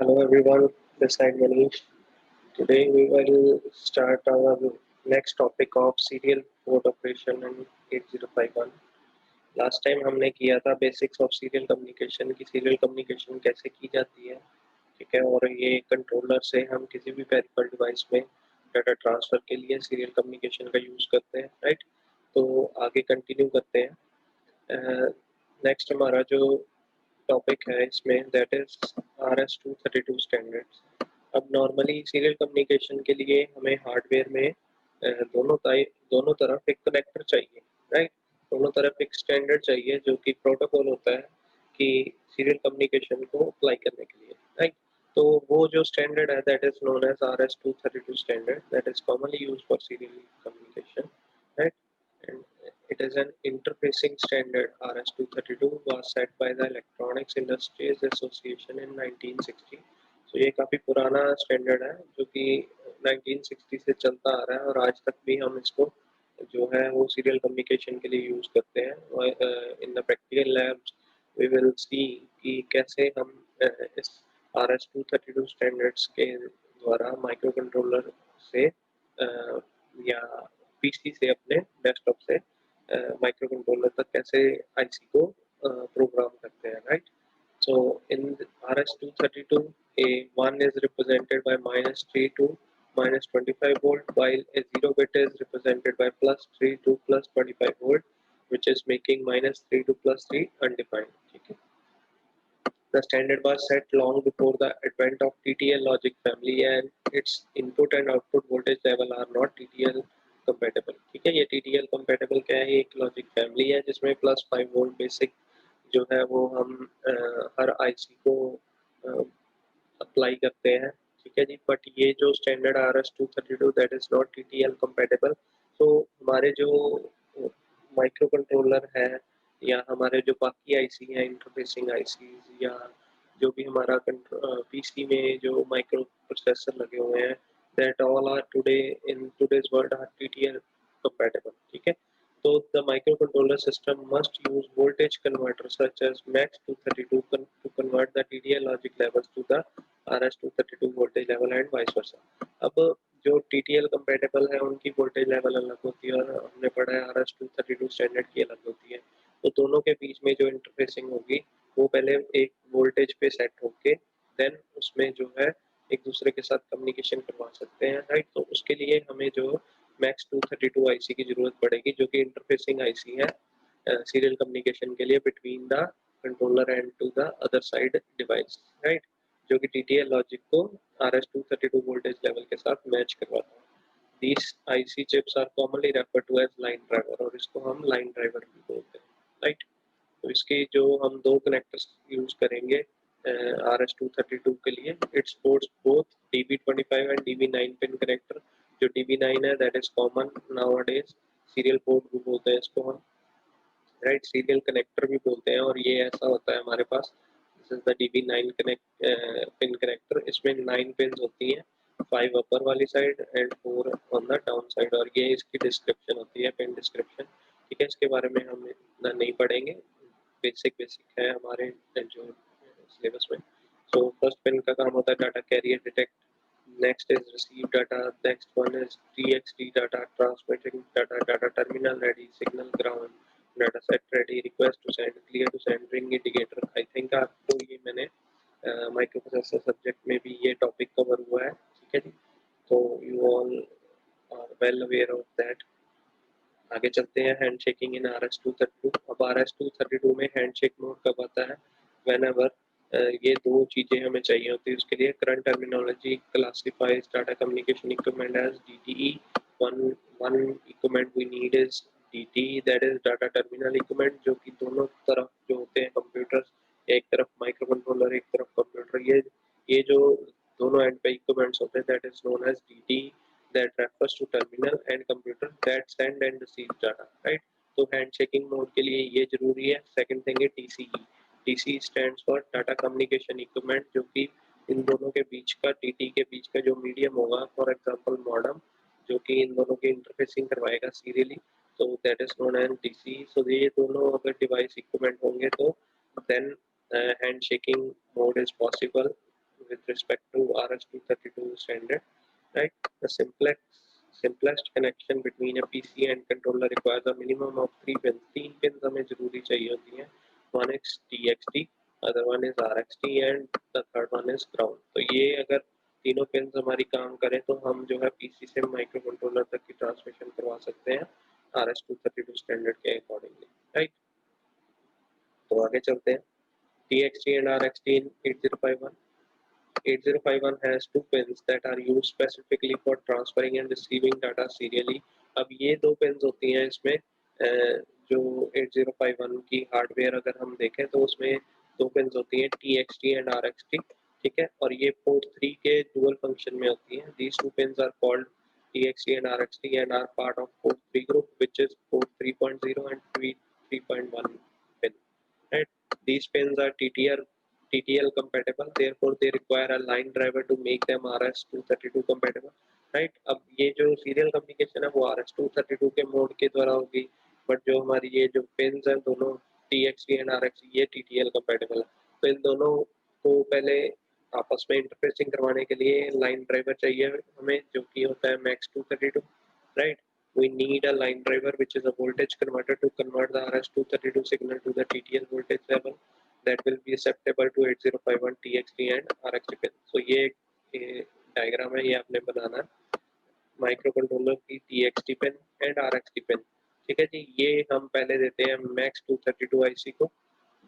Hello everyone, this side Manish. Today we will start our next topic of serial port operation in 8051. Last time हमने किया था basics of serial communication की serial communication कैसे की जाती है, ठीक है। और ये कंट्रोलर से हम किसी भी पेरिफेरल डिवाइस में डाटा ट्रांसफर के लिए सीरियल कम्युनिकेशन का यूज़ करते हैं, राइट। तो आगे कंटिन्यू करते हैं। नेक्स्ट हमारा जो टॉपिक है इसमें दैट इज RS-232 स्टैंडर्ड्स। अब नॉर्मली सीरियल कम्युनिकेशन के लिए हमें हार्डवेयर में दोनों तरफ एक कनेक्टर चाहिए, राइट। दोनों तरफ एक स्टैंडर्ड चाहिए जो कि प्रोटोकॉल होता है कि सीरियल कम्युनिकेशन को अप्लाई करने के लिए, राइट। तो वो जो स्टैंडर्ड है that is known as RS-232 standard that is commonly used for serial communication, right. And it is an interfacing standard. RS-232 was set by the Electronics Industries Association in 1960. तो ये काफ़ी पुराना standard है जो कि 1960 से चलता आ रहा है और आज तक भी हम इसको जो है वो सीरियल कम्युनिकेशन के लिए यूज़ करते हैं। In the practical labs we will see कि कैसे हम इस RS-232 स्टैंडर्ड्स के द्वारा माइक्रो कंट्रोलर से या पीसी से अपने डेस्कटॉप से माइक्रो कंट्रोलर तक कैसे आईसी को प्रोग्राम करते हैं, right. So in RS-232, A1 is represented by -3 to -25 volt, while a 0 bit is represented by +3 to +25 volt, which is making -3 to +3 undefined. Okay. The standard was set long before the advent of TTL logic family, and its input and output voltage level are not TTL compatible. ठीक है, ये TTL compatible क्या है? एक logic family है जिसमें +5 volt basic जो है वो हम हर आईसी को अप्लाई करते हैं, ठीक है जी। बट ये जो standard RS-232 that is not TTL compatible. तो हमारे जो माइक्रो कंट्रोलर है या हमारे जो बाकी आईसी हैं इंटरफेसिंग आईसी या जो भी हमारा पीसी में जो माइक्रो प्रोसेसर लगे हुए हैं that all are today in today's world are TTL compatible, ठीक है। So the microcontroller system must use voltage converter such as MAX232 to convert the TTL logic levels to the RS-232 voltage level and vice versa. अब जो TTL compatible है उनकी voltage level अलग होती है और हमने पढ़ा है RS-232 स्टैंडर्ड की अलग होती है। तो दोनों के बीच में जो इंटरफेसिंग होगी वो पहले एक वोल्टेज पे सेट होके देन उसमें जो है एक दूसरे के साथ कम्युनिकेशन करवा सकते हैं, राइट। तो उसके लिए हमें जो MAX232 आईसी की जरूरत पड़ेगी जो कि इंटरफेसिंग आईसी है सीरियल कम्युनिकेशन के लिए between the controller and to the other side device, right. जो कि TTL लॉजिक को RS-232 वोल्टेज लेवल के साथ मैच करवाता है। These IC chips are commonly referred to as line driver और इसको हम लाइन ड्राइवर भी बोलते हैं, राइट। तो इसके जो हम दो कनेक्टर्स यूज करेंगे RS-232 के लिए, it supports both DB25 and DB9 pin connector. जो DB9 है that is common nowadays, serial port भी बोलते हैं इसको हम, राइट। सीरियल कनेक्टर भी बोलते हैं और ये ऐसा होता है हमारे पास, this is the DB9 connect pin connector. इसमें 9 पिन होती हैं, 5 अपर वाली side and 4 on the down side, और ये इसकी डिस्क्रिप्शन होती है, पिन डिस्क्रिप्शन, ठीक है। इसके बारे में हम इतना नहीं पढ़ेंगे, बेसिक बेसिक है हमारे जो सिलेबस में। सो फर्स्ट पिन का काम होता है data carrier detect, next is receive data, next one is TXT data, transmitting data, data terminal ready, signal ground, data set ready, request to send, clear to send, ring indicator। I think आपको ये मैंने micro processor subject में भी ये topic cover हुआ है, ठीक है जी। तो you all are well aware of that. आगे चलते हैं हैंड शेकिंग इन RS-232। अब RS-232 में हैंड शेक मोड कब आता है? वेन एवर ये दो चीज़ें हमें चाहिए होती है उसके लिए। Current terminology classifies data communication equipment as DTE। One equipment we need is DTE that is data terminal equipment, जो कि दोनों तरफ जो होते हैं कंप्यूटर्स, एक तरफ माइक्रो कंट्रोलर एक तरफ कंप्यूटर, ये जो दोनों एंड पे इक्विपमेंट्स होते हैं that is known as DTE, that refers to terminal and computer that send and receive data, right। तो हैंडशेकिंग मोड के लिए ये जरूरी है। सेकंड थिंग है TCE। TCE stands for data communication equipment, जो कि इन दोनों के बीच का TT के बीच का जो मीडियम होगा, फॉर एग्जांपल मॉडम, जो कि इन दोनों की इंटरफेसिंग करवाएगा सीरियली, तो that is known as TCE। So ये दोनों अगर डिवाइस इक्विपमेंट होंगे तो then handshaking mode is possible with respect to RS-232 standard, right? The simplest connection between a PC and controller requires a minimum of 3 pins. 3 pins हमें जरूरी चाहिए होती हैं. One is TXT, other one is RXT and the third one is ground. तो ये अगर तीनों pin हमारी काम करें तो हम जो है पीसी से माइक्रो कंट्रोलर तक की ट्रांसमिशन करवा सकते हैं RS-232 स्टैंडर्ड के अकॉर्डिंगली, राइट? तो आगे चलते हैं. TXT and RXT in 8051. 8051 has two pins that are used specifically for transferring and receiving data serially. अब ये दो पिन्स होती हैं इसमें जो 8051 की हार्डवेयर अगर हम देखें तो उसमें दो पिन्स होती हैं TXT and RXT, ठीक है? और ये पोर्ट 3 के डुअल फंक्शन में होती हैं. These two pins are called TXT and RXT and are part of port 3 group, which is port 3.0 and 3.1 pin, right? These pins are TTL compatible, therefore they require a line driver to make them RS-232 compatible, right? अब ये जो serial communication है वो RS-232 के mode के द्वारा होगी, but जो हमारी ये जो पिन्स हैं दोनों TXT and RXT ये TTL compatible है. तो इन दोनों को पहले आपस में इंटरफेसिंग करवाने के लिए लाइन ड्राइवर चाहिए हमें, जो कि होता है MAX232, right? We need a line driver which is a voltage converter to convert the RS-232 signal to the TTL voltage level that will be acceptable to 8051 TXT and RXT pin. So ये diagram है, ये आपने बनाना है micro controller की TXT pin and RXT pin, ठीक है जी. ये हम पहले देते हैं MAX232 IC को,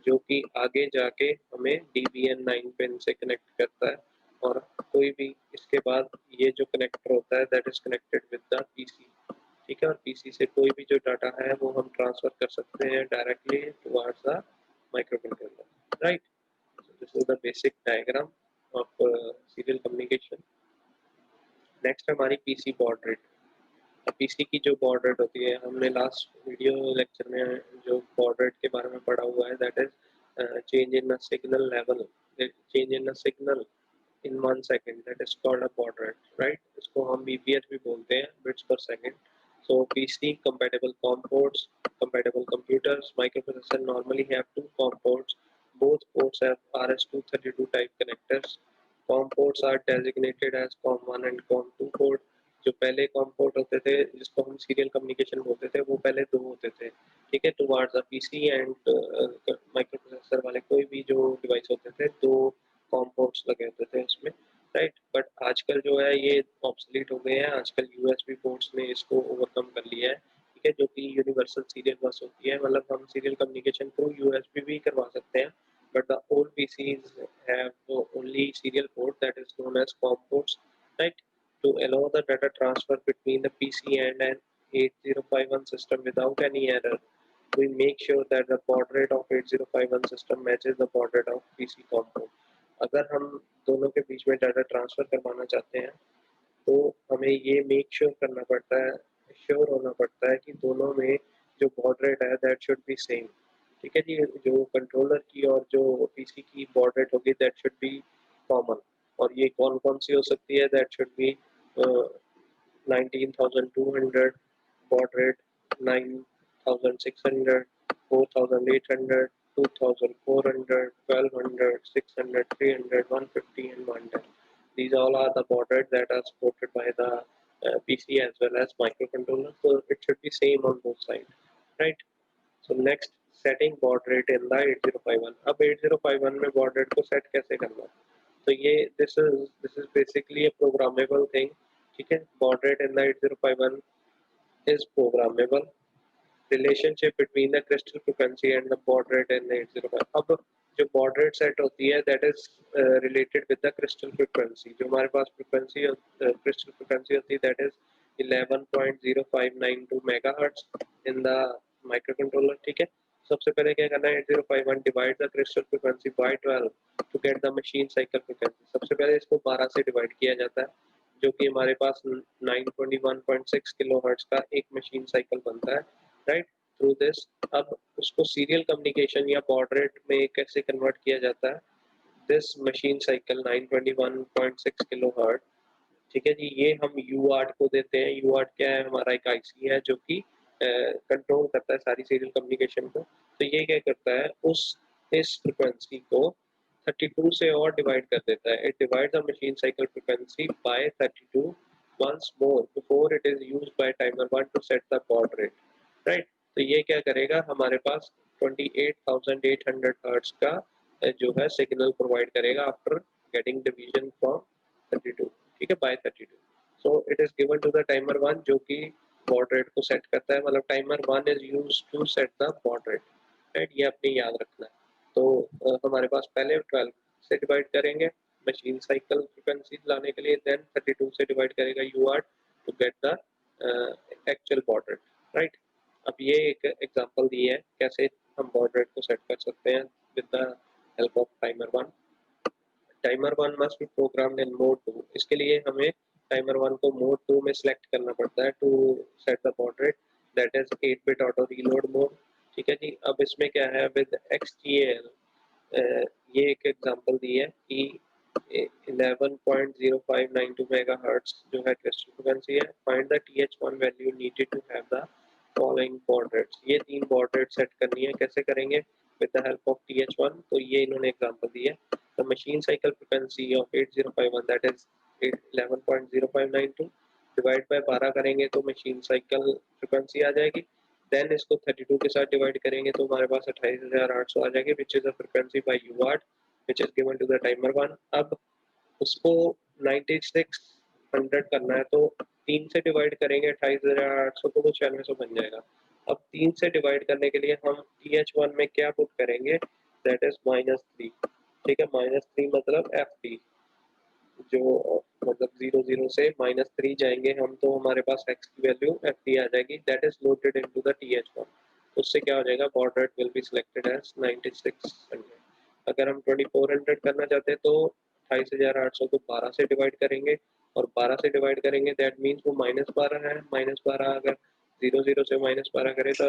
जो कि आगे जाके हमें DBN9 पिन से कनेक्ट करता है, और कोई भी इसके बाद ये जो कनेक्टर होता है that is connected with the PC, ठीक है? और पीसी से कोई भी जो डाटा है वो हम ट्रांसफर कर सकते हैं directly towards the micro controller, right? So this is the basic diagram of serial communication. Next हमारी पीसी बॉड रेट. अब पीसी की जो बॉड रेट होती है, हमने लास्ट वीडियो लेक्चर में जो बॉड रेट के बारे में पढ़ा हुआ है, that is change in a signal level, change in a signal in 1 second, that is called a baud rate, right? इसको हम bps भी बोलते हैं, bits per second. So PC compatible COM ports, compatible computers, microprocessor normally have two COM ports. Both ports have RS-232 type connectors. COM ports are designated as COM1 and COM2 port. जो पहले COM port होते थे जिसको हम serial communication बोलते थे, वो पहले दो होते थे, ठीक है? Towards the PC and microprocessor वाले कोई भी जो डिवाइस होते थे, दो कॉम पोर्ट्स लगे होते थे उसमें, राइट? बट आजकल जो है ये ऑब्सोलीट हो गए हैं. आजकल यूएसबी पोर्ट्स ने इसको ओवरकम कर लिया है, ठीक है? जो कि यूनिवर्सल सीरियल बस होती है, मतलब हम सीरियल कम्युनिकेशन थ्रू यूएसबी भी करवा सकते हैं, but the old PCs have only serial port that is known as COM ports, right? To allow the data transfer between the PC and an 8051 system without any error, we make sure that the baud rate of 8051 system matches the baud rate of PC COM port. अगर हम दोनों के बीच में data transfer करवाना चाहते हैं तो हमें ये मेक श्योर करना पड़ता है, श्योर होना पड़ता है कि दोनों में जो बॉड रेट है दैट शुड बी सेम, ठीक है जी? जो कंट्रोलर की और जो पीसी की बॉड रेट होगी दैट शुड बी कॉमन. और ये कौन कौन सी हो सकती है? That should be 19,200 baud rate, 9,600, 4,800, 2,400, 1,200, 600, 300, 150 and 110. These all are the baud rates that are supported by the PC as well as microcontroller. So it should be same on both sides, right? So next, setting baud rate in the 8051. अब 8051 में baud rate को set कैसे करना है? तो ये this is basically a programmable thing, ठीक है? Baud rate in the 8051 is programmable. Relationship between the crystal frequency and the baud rate in the 8051. अब जो baud rate set होती है that is related with the crystal frequency. जो हमारे पास frequency crystal frequency होती है that is 11.0592 megahertz in the microcontroller, ठीक है? सबसे पहले क्या करना है? 8051 divide the crystal frequency by 12 to get the machine cycle frequency. सबसे पहले इसको 12 से डिवाइड किया जाता है, जो कि हमारे पास 921.6 किलोहर्ट्ज का एक मशीन साइकिल बनता है, राइट? थ्रू दिस अब उसको सीरियल कम्युनिकेशन या बॉड रेट में कैसे कन्वर्ट किया जाता है? दिस मशीन साइकिल 921.6 किलोहर्ट्ज, ठीक है जी, ये हम UART को देते हैं. UART क्या है? हमारा एक आईसी है जो कि कंट्रोल करता है सारी सीरियल कम्युनिकेशन को. तो ये क्या करता है? इस फ्रिक्वेंसी को 32 से और डिवाइड कर देता है. It divides the machine cycle frequency by 32 once more before it is used by timer 1 to set the baud rate. Right? तो ये क्या करेगा, हमारे पास 28,800 हर्ट्ज का जो है सिग्नल प्रोवाइड करेगा आफ्टर गेटिंग डिवीजन फ्रॉम 32. ठीक है, by 32. So it is given to the timer 1 जो कि बॉड रेट को सेट करता है. मतलब timer 1 is used to set the baud rate. Right, ये अपने याद रखना है. तो हमारे पास पहले 12 से डिवाइड करेंगे मशीन साइकिल फ्रीक्वेंसी लाने के लिए, देन 32 से डिवाइड करेगा UART to get the actual baud rate. Right, अब ये एक एग्जांपल दी है कैसे हम बॉड रेट को सेट कर सकते हैं with the help off timer 1. Timer 1 must be programmed in mode 2. इसके लिए हमें टाइमर 1 को मोड 2 में सिलेक्ट करना पड़ता है to set the baud rate, that is 8 bit auto reload mode. ठीक है जी. अब इसमें क्या है, विद XTAL ये एक एग्जांपल दी है कि 11.0592 मेगाहर्ट्ज जो है क्रिस्टल फ्रीक्वेंसी है. Find the TH1 value needed to have the following baud rates. ये 3 बॉड रेट सेट करनी है. कैसे करेंगे, with the help of TH1. तो ये इन्होंने एग्जांपल दी है. The machine cycle frequency of 8051 that is 11.0592 divide by 12 करेंगे तो मशीन साइकिल फ्रीक्वेंसी आ जाएगी. देन इसको 32 के साथ डिवाइड करेंगे तो हमारे पास 28,800 आ जाएगी, which is a frequency by UART which is given to the timer 1. अब उसको 9600 करना है तो 3 से डिवाइड करेंगे 28,800 को, तो 9600 बन जाएगा. अब 3 से डिवाइड करने के लिए हम TH1 में क्या पुट करेंगे, दैट इज -3. ठीक है, -3 मतलब FD, जो मतलब 00 से -3 जाएंगे हम तो हमारे पास x की वैल्यू FD आ जाएगी, that is loaded into the TH1. उससे क्या हो जाएगा, baud rate will be selected as 9600. अगर हम 2400 करना चाहते हैं तो 28,800 को 12 से डिवाइड करेंगे और 12 से डिवाइड करेंगे, दैट मीन्स वो -12 है. -12 अगर 00 से -12 करें तो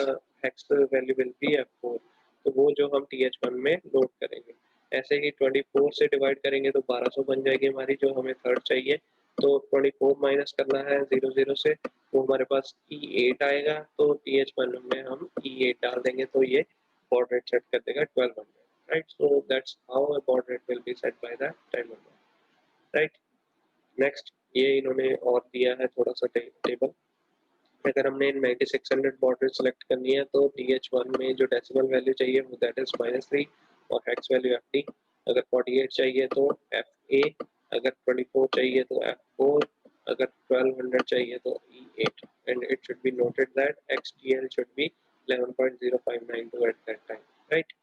x value will be F4. तो वो जो हम TH1 में लोड करेंगे. ऐसे ही 24 से डिवाइड करेंगे तो 1200 बन जाएगी हमारी, जो हमें थर्ड चाहिए. तो 24 माइनस करना है 00 से, तो हमारे पास E8 आएगा. तो TH1 में हम E8 डाल देंगे तो ये बॉड रेट सेट कर देगा 1200. Right, so that's how a baud rate will be set by the timer. Right, next ये इन्होंने और दिया है थोड़ा सा टेबल. अगर हमने 9600 बॉड रेट सेलेक्ट करनी है तो TH1 में जो डेसिमल वैल्यू चाहिए वो दैट इज -3 और हेक्स वैल्यू FD. अगर 48 चाहिए तो FA, अगर 24 चाहिए तो F4, अगर 1200 चाहिए तो E8. And it should be noted that XTL should be 11.0592 at that time. Right,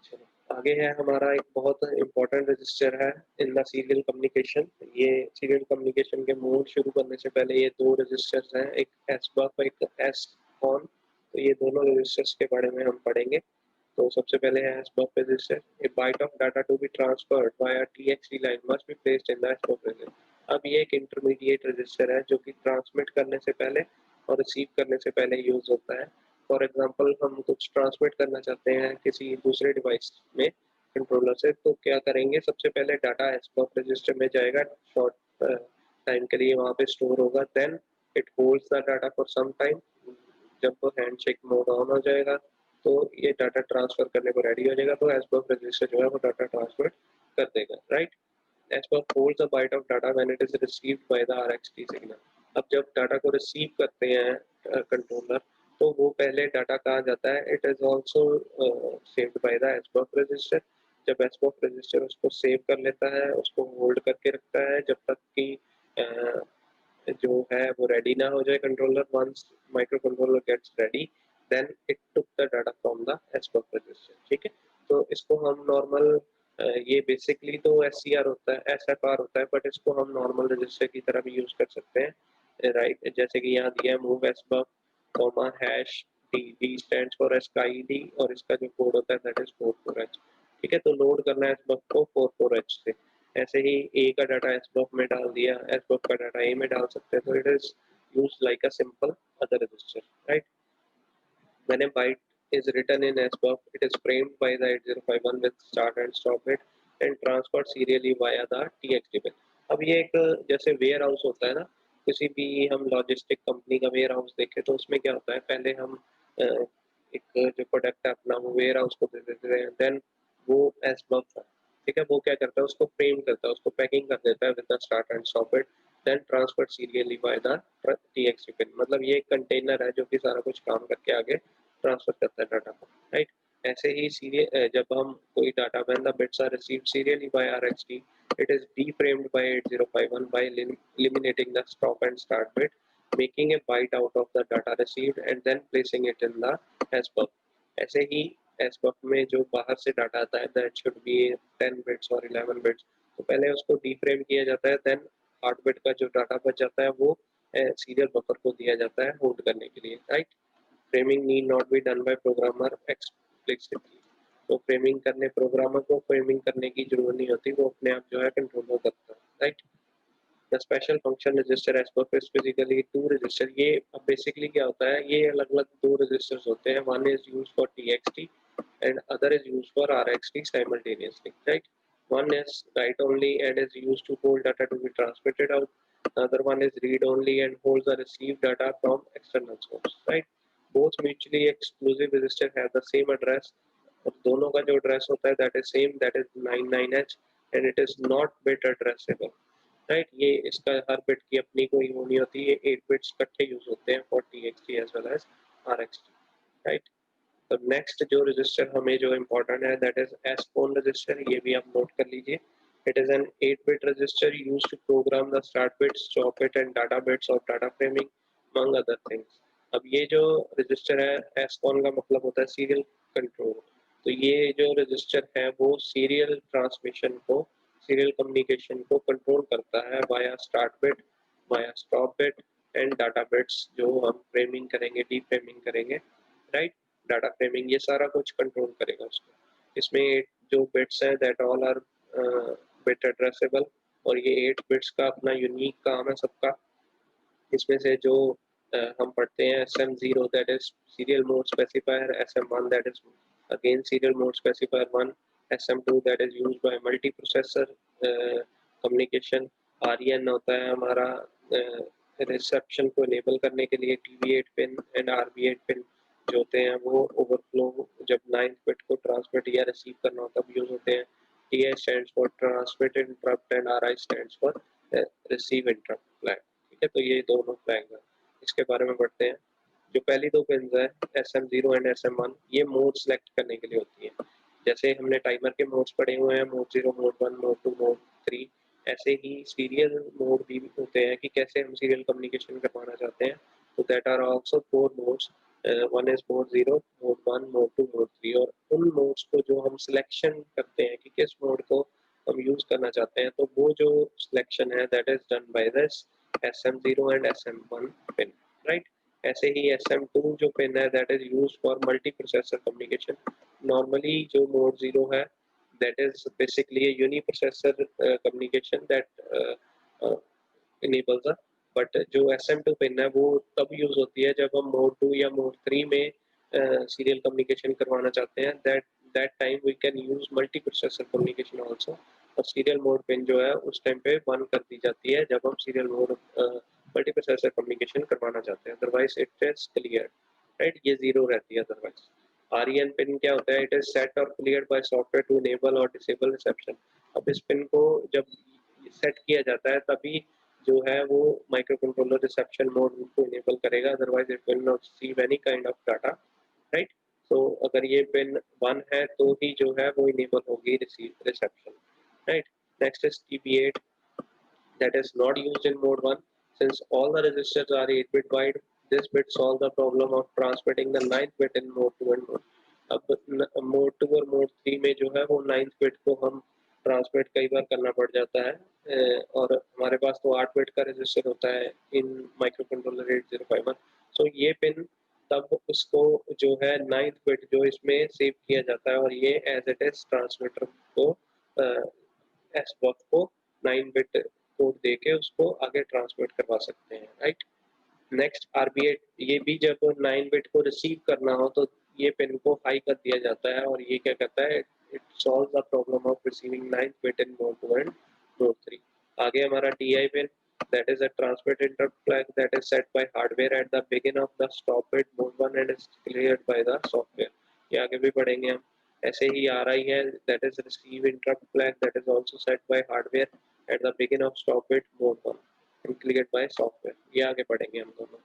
चलो आगे है हमारा एक बहुत इंपॉर्टेंट रजिस्टर है इन द सीरियल कम्युनिकेशन. ये सीरियल कम्युनिकेशन के मोड शुरू करने से पहले ये दो रजिस्टर्स हैं, एक SBUF एक SON. तो ये दोनों रजिस्टर्स के बारे में हम पढ़ेंगे. तो सबसे पहले है SBUF register. A byte of data to be transferred via TXT line must be placed in the SBUF register. अब ये एक इंटरमीडिएट रजिस्टर है जो कि ट्रांसमिट करने से पहले और रिसीव करने से पहले यूज होता है. फॉर एग्जांपल हम कुछ ट्रांसमिट करना चाहते हैं किसी दूसरे डिवाइस में कंट्रोलर से, तो क्या करेंगे, सबसे पहले डाटा SBUF रजिस्टर में जाएगा, शॉर्ट टाइम के लिए वहाँ पे स्टोर होगा. Then it holds the data for some time. जब हैंडशेक मोड ऑन हो जाएगा तो ये डाटा ट्रांसफर करने को रेडी हो जाएगा, तो SBUF रजिस्टर जो है वो डाटा ट्रांसफर कर देगा. Right, SBUF holds a byte of data when it is received by the RxD signal. अब जब डाटा को रिसीव करते हैं कंट्रोलर तो वो पहले डाटा कहाँ जाता है, it is also saved by the SBUF register. जब SBUF रजिस्टर उसको सेव कर लेता है, उसको होल्ड करके रखता है जब तक कि जो है वो रेडी ना हो जाए controller. Once micro controller gets ready then it took the data from the SBUF register. ठीक है, तो इसको हम नॉर्मल ये बेसिकली तो SCR होता है, SFR होता है, बट इसको हम नॉर्मल रजिस्टर की तरह भी यूज कर सकते हैं. राइट, जैसे कि यहाँ दिया है move SBUF comma hash D stands for SKID और इसका जो कोड होता है दैट इज 44H. ठीक है, तो लोड करना है SBUF को 44H से. ऐसे ही A का डाटा SBUF में डाल दिया, SBUF का डाटा A में डाल सकते हैं. तो it is used like a simple other register. Right, when a byte is written in SBUF, it is framed by the 8051 with start and stop bit and transferred serially via the TXT bit. अब ये एक जैसे ware house होता है ना, किसी भी हम लॉजिस्टिक कंपनी का वेयर हाउस देखें तो उसमें क्या होता है, पहले हम एक जो प्रोडक्ट है अपना वो वेयर हाउस को दे देते हैं. देन वो एस बफ है, ठीक है। वो क्या करता है, उसको फ्रेम करता है, उसको पैकिंग कर देता है with the start and stop bit, then transfer serially by the TXT pin. मतलब ये एक कंटेनर है जो कि सारा कुछ काम करके आगे ट्रांसफर करता है डाटा को, राइट। ऐसे ही सीरियल जब हम कोई data when the bits are received serially by RXT, it is deframed by 8051 by eliminating the stop and start bit, making a byte out of the data received and then placing it in the SBUF। ऐसे ही SBUF में जो बाहर से data आता है that should be 10 bits और 11 bits, तो पहले उसको deframe किया जाता है, then 8 bit का जो डाटा बच जाता है वो सीरियल बफर को दिया जाता है होल्ड करने के लिए, right. Framing need not be done by programmer explicitly. तो फ्रेमिंग करने प्रोग्रामर को फ्रेमिंग करने की जरूरत नहीं होती, वो अपने आप जो है कंट्रोल हो करता है, right. The special function register as per is physically two register. ये अब बेसिकली क्या होता है, ये अलग अलग दो रजिस्टर्स होते हैं, one is use for TXT and other is used for RxD simultaneously, right? One is write only and is used to hold data to be transmitted out. Another one is read only and holds the received data from external source, right? Both mutually exclusive register have the same address, और दोनों का जो address होता है that is same, that is 99H and it is not bit addressable, right. ये इसका हर bit की अपनी कोई वो नहीं होती, ये 8 बिट्स इकट्ठे यूज होते हैं for TXT as well as RXT, right. तो नेक्स्ट जो रजिस्टर हमें जो इम्पोर्टेंट है दैट इज एसपोन रजिस्टर, ये भी आप नोट कर लीजिए। It is an 8 bit register used to program the start bits, stop bit and data bits of data framing among other things. अब ये जो रजिस्टर है एसपोन का मतलब होता है सीरियल कंट्रोल। तो ये जो रजिस्टर है वो सीरियल ट्रांसमिशन को, सीरियल कम्युनिकेशन को कंट्रोल करता है via start bit, via stop bit and data bits जो हम फ्रेमिंग करेंगे, डी फ्रेमिंग करेंगे, राइट। डाटा फ्रेमिंग ये सारा कुछ कंट्रोल करेगा उसको। इसमें जो बिट्स हैं that all are bit addressable, और ये 8 बिट्स का अपना यूनिक काम है सबका। इसमें से जो हम पढ़ते हैं SM0 that is serial mode specifier, SM1 that is again serial mode specifier 1, SM2 that is used by multi processor communication, REN होता है हमारा रिसेप्शन को इनेबल करने के लिए, TV8 pin and RB8 pin जो होते हैं वो ओवरफ्लो जब 9th बिट को ट्रांसमिट या रिसीव करना हो तब यूज होते हैं। TI stands for transmit interrupt and RI stands for receive interrupt flag, ठीक है। तो ये दोनों फ्लैग हैं, इसके बारे में पढ़ते हैं। जो पहली दो पिन है SM0 एंड SM1, ये मोड सेलेक्ट करने के लिए होती है। जैसे हमने टाइमर के मोड्स पढ़े हुए हैं, मोड 0, मोड 1, मोड 2, मोड 3, ऐसे ही सीरियल मोड भी होते हैं कि कैसे हम सीरियल कम्युनिकेशन करवाना चाहते हैं। तो that are also 4 modes, one is mode 0, mode 1, mode 2, mode 3। और उन मोड्स को जो हम सिलेक्शन करते हैं कि किस मोड को हम यूज करना चाहते हैं, तो वो जो सिलेक्शन है that is done by this SM0 and SM1 pin, right. ऐसे ही SM2 जो पिन है that is used for multi processor communication. Normally जो मोड 0 है that is basically a uniprocessor communication that enables a, but जो SM2 pin है वो तब use होती है जब हम मोड 2 या मोड 3 में सीरियल कम्युनिकेशन करवाना चाहते हैं। That time we can use multi processor communication also. और सीरियल मोड पिन जो है उस टाइम पे बंद कर दी जाती है जब हम serial mode multi processor communication करवाना चाहते हैं, otherwise it is clear, right. ये 0 रहती है अदरवाइज। REN पिन क्या होता है, इट इज सेट और cleared by software to enable और डिसेबल रिसेप्शन। अब इस पिन को जब सेट किया जाता है तभी जो है वो माइक्रो कंट्रोलर रिसेप्शन मोड को इनेबल करेगा, otherwise it will not receive any kind of data, right. तो अगर ये पिन 1 है तो ही जो है वो इनेबल होगी receive reception, right. Next is TB8 that is not used in mode 1 since all the registers are 8 bit wide. This bit solves the problem of transmitting the 9th bit in mode 2 and mode। अब mode 2 और mode 3 में जो है वो 9th bit को हम transmit कई बार करना पड़ जाता है, और हमारे पास तो 8 बिट का रजिस्टर होता है इन माइक्रो कंट्रोलर 8051। सो ये पिन तब उसको जो है 9th बिट जो इसमें सेव किया जाता है और ये एज इट इज ट्रांसमीटर को एस बफ को 9 बिट कोड देके उसको आगे ट्रांसमिट करवा सकते हैं, राइट। नेक्स्ट RB8, ये भी जब 9 बिट को रिसीव करना हो तो ये पिन को हाई कर दिया जाता है और ये क्या करता है, it solve the problem of receiving 9th bit in mode 2 and mode 3। आगे हमारा TI pin that is a transmit interrupt flag that is set by hardware at the begin of the stop bit mode 1 and is cleared by the software। ये आगे भी पढ़ेंगे हम। ऐसे ही आ रही है, that is receive interrupt flag that is also set by hardware at the begin of stop bit mode 1 and cleared by software. ये आगे पढ़ेंगे हम दोनों।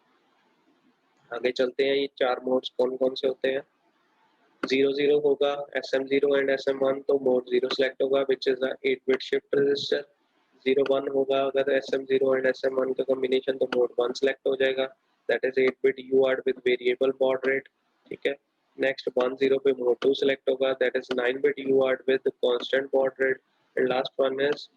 आगे चलते हैं, ये चार मोड्स कौन कौन से होते हैं। 00 होगा SM0 एंड SM1, तो मोड 0 सेलेक्ट होगा which is the 8 bit shift register. 01 होगा अगर SM0 एंड SM1 का कॉम्बिनेशन, तो मोड 1 सेलेक्ट हो जाएगा, that is 8 bit UART with variable baud rate. ठीक है, नेक्स्ट 10 पे मोड 2 सेलेक्ट होगा, that is 9 bit UART with constant baud rate. And last one is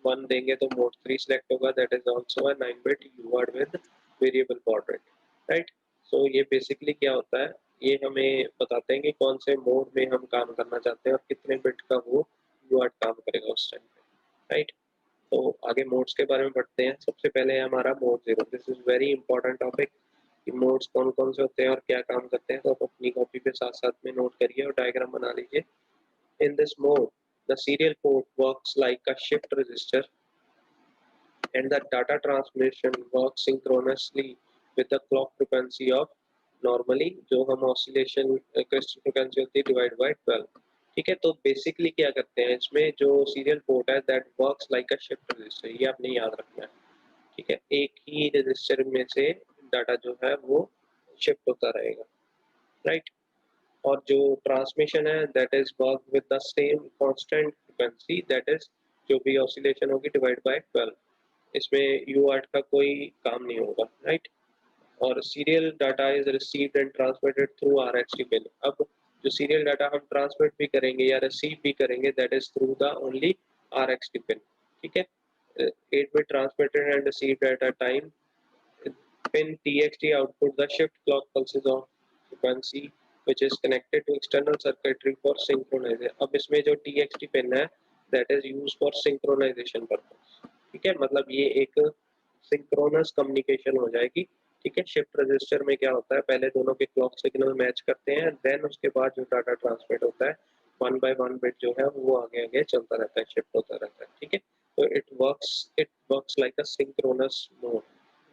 1 देंगे तो मोड 3 सेलेक्ट होगा, that is also a 9 bit UART with variable baud rate. Right, so ये basically क्या होता है, ये हमें बताते हैं कि कौन से मोड में हम काम करना चाहते हैं और कितने बिट का वो UART काम करेगा उस टाइम पे। राइट, तो आगे मोड्स के बारे में पढ़ते हैं। सबसे पहले है हमारा mode 0। This is very important topic कि मोड्स कौन कौन से होते हैं और क्या काम करते हैं, तो आप अपनी कॉपी पे साथ साथ में नोट करिए और डायग्राम बना लीजिए। इन this mode the serial port works like a shift register and the data transmission works synchronously with the clock frequency of normally जो हम oscillation crystal frequency होती है डिवाइड बाय 12। ठीक है, तो बेसिकली क्या करते हैं इसमें, जो सीरियल पोर्ट है that works like a shift register, ये आपने याद रखना है। ठीक है, एक ही रजिस्टर में से डाटा जो है वो शिफ्ट होता रहेगा। राइट, और जो ट्रांसमिशन है that is work with the same constant frequency, that is जो भी ऑसिलेशन होगी डिवाइड बाय 12। इसमें UART का कोई काम नहीं होगा। राइट, और serial data is received and transmitted through RxD pin. अब जो सीरियल डाटा हम ट्रांसमिट भी करेंगे या रिसीव भी करेंगे that is through the only RxD pin. ठीक है, 8 bit transmitted and received at a time pin TXT output the shift clock pulses of frequency which is connected to external circuitry for synchronization। अब इसमें जो TXT pin है that is used for synchronization purpose। ठीक है, मतलब ये एक synchronous communication हो जाएगी। ठीक है, शिफ्ट रजिस्टर में क्या होता है, पहले दोनों के क्लॉक सिग्नल मैच करते हैं, देन उसके बाद जो डाटा ट्रांसमिट होता है 1 by 1 बिट जो है वो आगे आगे चलता रहता है, शिफ्ट होता रहता है। ठीक है, तो it works like a synchronous mode.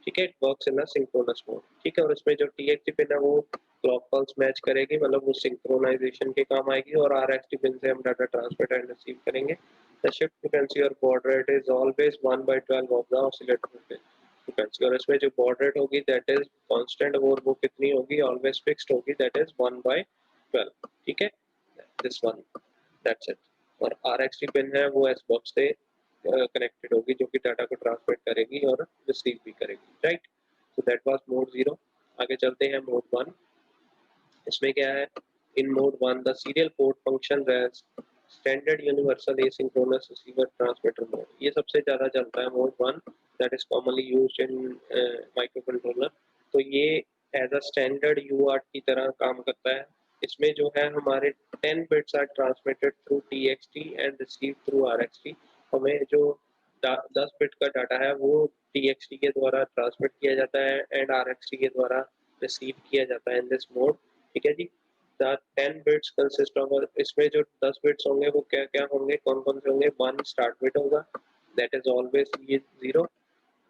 ठीक है, it works in a synchronous mode. ठीक है, और इसमें जो TXT पिन है वो क्लॉक पल्स मैच करेगी, मतलब वो सिंक्रोनाइजेशन के काम आएगी, और RxD पिन से हम डाटा ट्रांसमिट एंड रिसीव करेंगे। The shift frequency or baud rate is always 1/12 of the oscillator frequency। और इसमें जो baud rate होगी that is constant, और वो कितनी होगी, always fixed होगी, that is 1/12। ठीक है, this one, that's it। और RxD पिन है वो S box से कनेक्टेड होगी, जो कि डाटा को ट्रांसमिट करेगी और रिसीव भी करेगी। Right, so that was mode 0। आगे चलते हैं mode 1। इसमें क्या है, in mode 1 the serial port functions as standard universal asynchronous receiver transmitter mode. ये सबसे ज्यादा चलता है mode 1, that is commonly used in micro controller. तो ये एज अ स्टैंडर्ड UART की तरह काम करता है। इसमें जो है हमारे 10 bits are transmitted through TXT and receive through RxD। हमें जो 10 बिट का डाटा है वो TXT के द्वारा ट्रांसमिट किया जाता है एंड RxD के द्वारा रिसीव किया जाता है इन दिस मोड। ठीक है जी, द 10 बिट्स कंसिस्ट ऑफ, इसमें जो 10 बिट्स होंगे वो क्या क्या होंगे, कौन कौन से होंगे, 1 स्टार्ट बिट होगा, दैट इज ऑलवेज ये 0।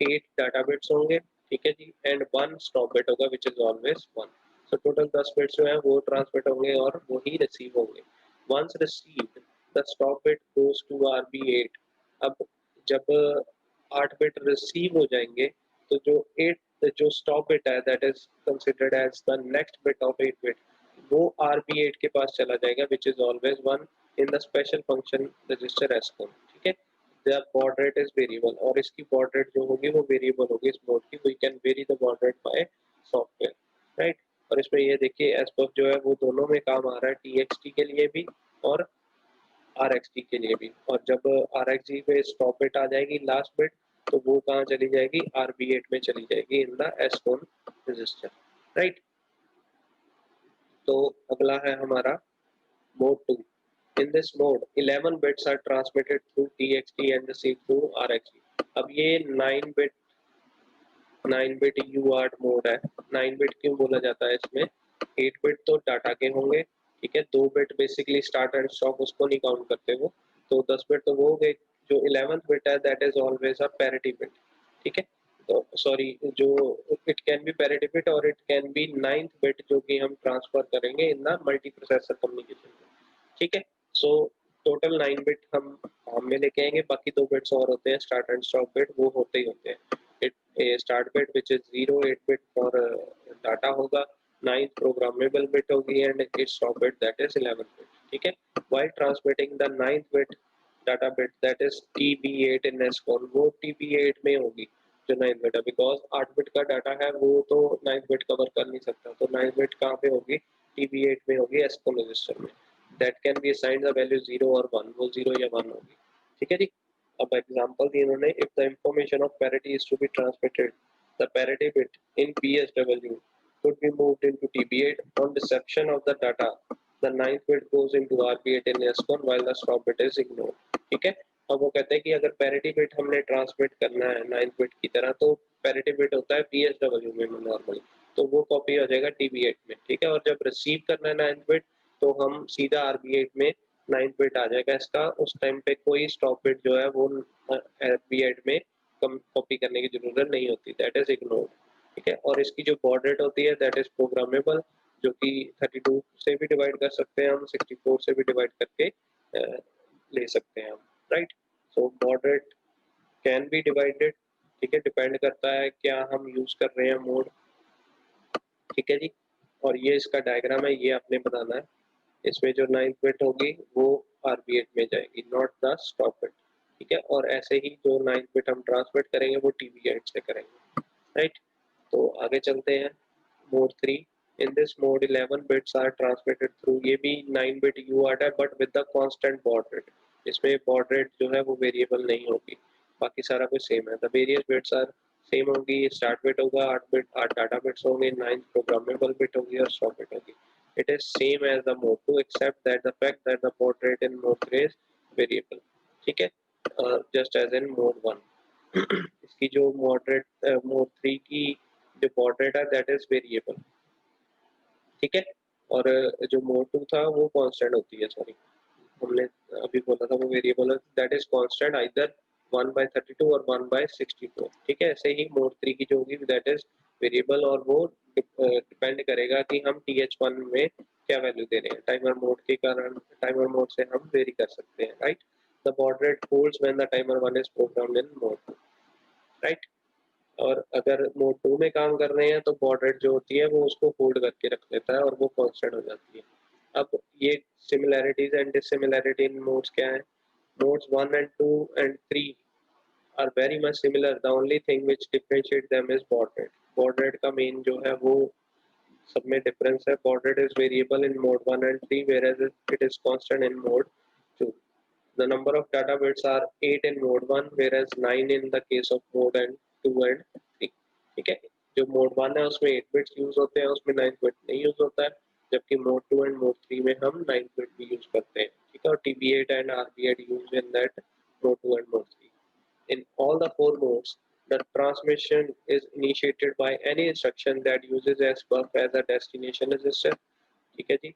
8 डाटा बिट्स होंगे, ठीक है जी, एंड 1 स्टॉप बिट होगा which is always 1। So total 10 bits जो है वो ट्रांसमिट होंगे और वो ही रिसीव होंगे। Once received the stop bit goes to RB8। अब जब 8 बिट रिसीव हो जाएंगे तो जो 8 जो स्टॉप बिट है that is considered as the next bit of 8 bit, वो RB8 के पास चला जाएगा which is always 1 in the special function register SCON. ठीक है, their baud rate is variable, और इसकी baud rate जो होगी वो वेरिएबल होगी इस मोड की। we can vary the baud rate by software। Right, और इसमें ये देखिए SBUF जो है वो दोनों में काम आ रहा है, TXT के लिए भी और RxD के लिए भी। और जब RxD पे स्टॉप बिट आ जाएगी लास्ट बिट, तो वो कहाँ चली जाएगी, RB8 में चली जाएगी इन द एसकॉन रजिस्टर। राइट, तो अगला है हमारा mode 2। In this mode 11 bits are transmitted through TXT and received through RxD। अब ये 9 बिट UART मोड है। 9 बिट क्यों बोला जाता है इसमें, 8 बिट तो डाटा के होंगे, ठीक है, 2 bit basically start and stop, उसको नहीं काउंट करते वो, तो 10 बिट तो वो हो गए। जो 11th बिट है that is always a parity bit. ठीक है, तो सॉरी, जो it can be parity bit और it can be 9th bit जो कि हम ट्रांसफर करेंगे in the multi processor communication. ठीक है। सो टोटल 9 बिट हम फॉर्म में लेके आएंगे, बाकी 2 बिट्स और होते हैं स्टार्ट एंड स्टॉप बिट, वो होते ही होते हैं। It start bit which is 0, 8 bit for data होगा, 9th प्रोग्रामेबल बिट होगी and it stop bit that is 11 bit. ठीक है। While transmitting the 9th bit data bit that is TB8 इन एसकॉन, वो TB8 में होगी जो 9th बिट है, because 8 bit का डाटा है वो तो 9th बिट कवर कर नहीं सकता, तो 9th बिट कहाँ पे होगी, TB8 में होगी एसकॉन रजिस्टर में। that can be assigned the value 0 or 1, वो 0 या 1 होगी। ठीक है जी। अब एग्जांपल दी इन्होंने, if the information of parity is to be transmitted, the parity bit in PSW could be moved into TB8 on reception of the data, the 9th bit goes into RB8 in S1 while the stop bit is ignored। ठीक है। अब वो कहते हैं कि अगर parity bit हमने transmit करना है 9th बिट की तरह, तो पैरिटी बिट होता है PSW में नॉर्मली, तो वो कॉपी हो जाएगा TB8 में। ठीक है। और जब रिसीव करना है 9th बिट, तो हम सीधा RB8 में 9th बिट आ जाएगा इसका, उस टाइम पे कोई स्टॉप बिट जो है वो RB8 में कॉपी करने की जरूरत नहीं होती, दैट इज इग्नोर्ड। ठीक है। और इसकी जो बॉड रेट होती है दैट इज प्रोग्रामेबल, जो कि 32 से भी डिवाइड कर सकते हैं हम, 64 से भी डिवाइड करके ले सकते हैं हम, right. So baud rate can be divided. ठीक है। डिपेंड करता है क्या हम यूज कर रहे हैं मोड। ठीक है जी। और ये इसका डायग्राम है, ये आपने बनाना है। इसमें जो 9th बिट होगी वो RB8 में जाएगी, नॉट द स्टॉप बिट। ठीक है। और ऐसे ही जो 9th बिट हम ट्रांसमिट करेंगे वो TB8 से करेंगे, राइट। तो आगे चलते हैं। Mode 3, in this mode 11 bits are transmitted through, ये भी 9 बिट UART है but with the constant baud rate. इसमें बॉड रेट जो है वो वेरिएबल नहीं होगी, बाकी सारा कुछ सेम है। The various bits are same होगी, स्टार्ट बिट होगा 8 बिट, 8 डाटा बिट्स होंगे, 9th प्रोग्रामेबल बिट होगी और स्टॉप बिट होगी। It is same as the mode 2 except that the fact that the baud rate in mode 3 is variable। ठीक है। just as in mode 1। इसकी जो mode 3 की जो baud rate है that is variable। ठीक है। और जो mode 2 था वो constant होती है, सॉरी हमने अभी बोला था वो वेरिएबल है, दैट इज कांस्टेंट आइदर 1/32 और 1/64। ठीक है। ऐसे ही मोड 3 की जो होगी दैट इज वेरिएबल, और वो डिपेंड करेगा कि हम TH1 में क्या वैल्यू दे रहे हैं। टाइमर मोड के कारण टाइमर मोड से हम वेरी कर सकते हैं, right. The baud rate holds when the timer 1 is programmed in mode 2, right. और अगर मोड 2 में काम कर रहे हैं तो बॉड रेट जो होती है वो उसको होल्ड करके रख लेता है और वो कांस्टेंट हो जाती है। अब ये similarities and dissimilarity in modes क्या है। Modes 1 and 2 and 3 are very much similar, the only thing which differentiate them is baud rate। baud rate का मेन जो है वो सब में डिफरेंस है। baud rate is variable in mode 1 and 3 whereas it is constant in mode 2। the number of data bits are 8 in mode 1 whereas 9 in the case of mode and 2 and 3। ठीक है। जो mode 1 है उसमें 8 bits use होते हैं, उसमें 9 bit नहीं use होता है, जबकि मोड 2 एंड मोड 3 में हम 9 बिट भी यूज करते हैं। ठीक है। और TB8 and RB8 use in that mode 2 and mode 3। In all the 4 modes, the transmission is initiated by any instruction that uses SBUF as a destination register। ठीक है जी।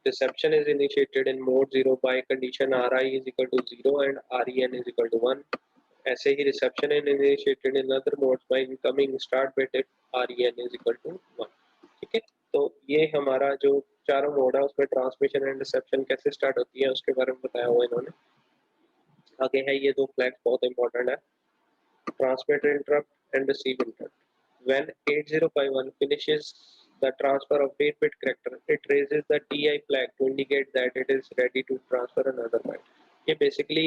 Reception is initiated in mode 0 by condition Ri is equal to 0 and Ren is equal to 1। ऐसे ही reception is initiated in other modes by incoming start bit if Ren is equal to 1। ठीक है। तो ये हमारा जो चारों mode है उसमें ट्रांसमिशन एंड रिसेप्शन कैसे स्टार्ट होती है उसके बारे में बताया हुआ इन्होंने। आगे है ये दो फ्लैग्स बहुत इंपॉर्टेंट है, transmit interrupt and receive interrupt। When 8051 finishes the transfer of 8-bit character, it raises the TI flag to indicate that it is ready to transfer another byte। ये बेसिकली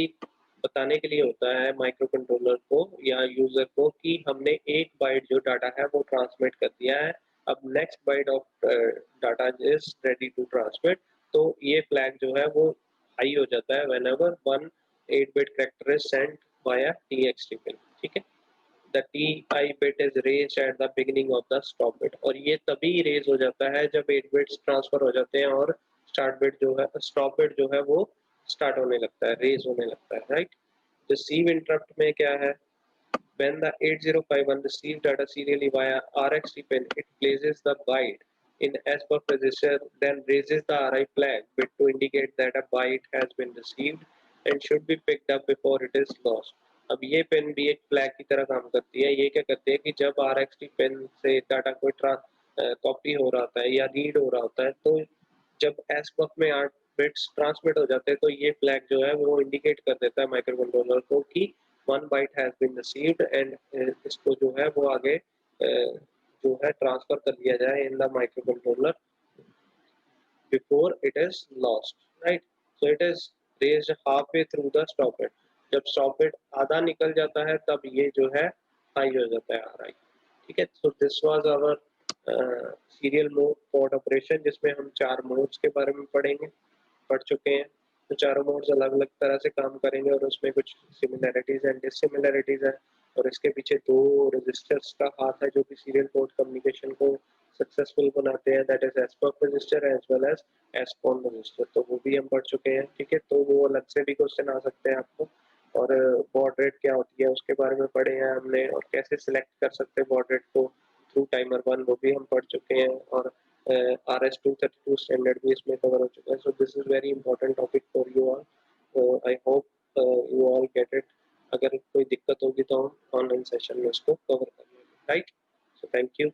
बताने के लिए होता है माइक्रो कंट्रोलर को या user को कि हमने एक बाइट जो डाटा है वो ट्रांसमिट कर दिया है, अब next byte of data is ready to transmit. तो ये फ्लैग जो है वो हाई हो जाता है whenever one 8-bit character is sent via TXT pin। ठीक है। the TI bit is raised at the beginning of the stop bit, और ये तभी रेज हो जाता है जब 8 बिट्स ट्रांसफर हो जाते हैं और स्टार्ट बिट जो है स्टॉप बिट जो है वो स्टार्ट होने लगता है, रेज होने लगता है, राइट। रिसीव इंटरप्ट में क्या है, when the 8051 receives data serially via RxD pin, it places the byte in SBUF register, then raises the RI flag bit to indicate that a byte has been received and should be picked up before it is lost। अब ये pin भी एक flag की तरह काम करती है। ये क्या करती है कि जब RxD पिन से डाटा कोई कॉपी हो रहा होता है या रीड हो रहा होता है, तो जब SBUF में बिट्स ट्रांसमिट हो जाते हैं तो ये फ्लैग जो है वो इंडिकेट कर देता है माइक्रो कंट्रोलर को कि 1 byte has been received and इसको जो है वो आगे जो है ट्रांसफर कर दिया जाए in the micro controller before it is lost, right. So it is raised half way through the stop bit. जब स्टॉप बिट आधा निकल जाता है तब ये जो है हाई हो जाता है, आर आई। ठीक है, so this was our serial mode operation जिसमें हम 4 मोड्स के बारे में पढ़ चुके हैं। तो चारों मोड्स अलग अलग तरह से काम करेंगे और उसमें कुछ सिमिलैरिटीज एंड डिससिमिलैरिटीज है, और इसके पीछे 2 रजिस्टर्स का हाथ है जो कि सीरियल पोर्ट कम्युनिकेशन को सक्सेसफुल बनाते हैं, that is spock register as well as spawn register. तो वो भी हम पढ़ चुके हैं। ठीक है, तो वो अलग से भी क्वेश्चन आ सकते हैं आपको। और बॉड रेट क्या होती है उसके बारे में पढ़े हैं हमने, और कैसे सिलेक्ट कर सकते हैं बॉड रेट को थ्रू टाइमर 1 वो भी हम पढ़ चुके हैं। और RS-232 स्टैंडर्ड भी इसमें कवर हो चुका है। So this is very important topic for you all. I hope you all get it. अगर कोई दिक्कत होगी तो हम ऑनलाइन सेशन में उसको कवर कर लेंगे, राइट। So thank you.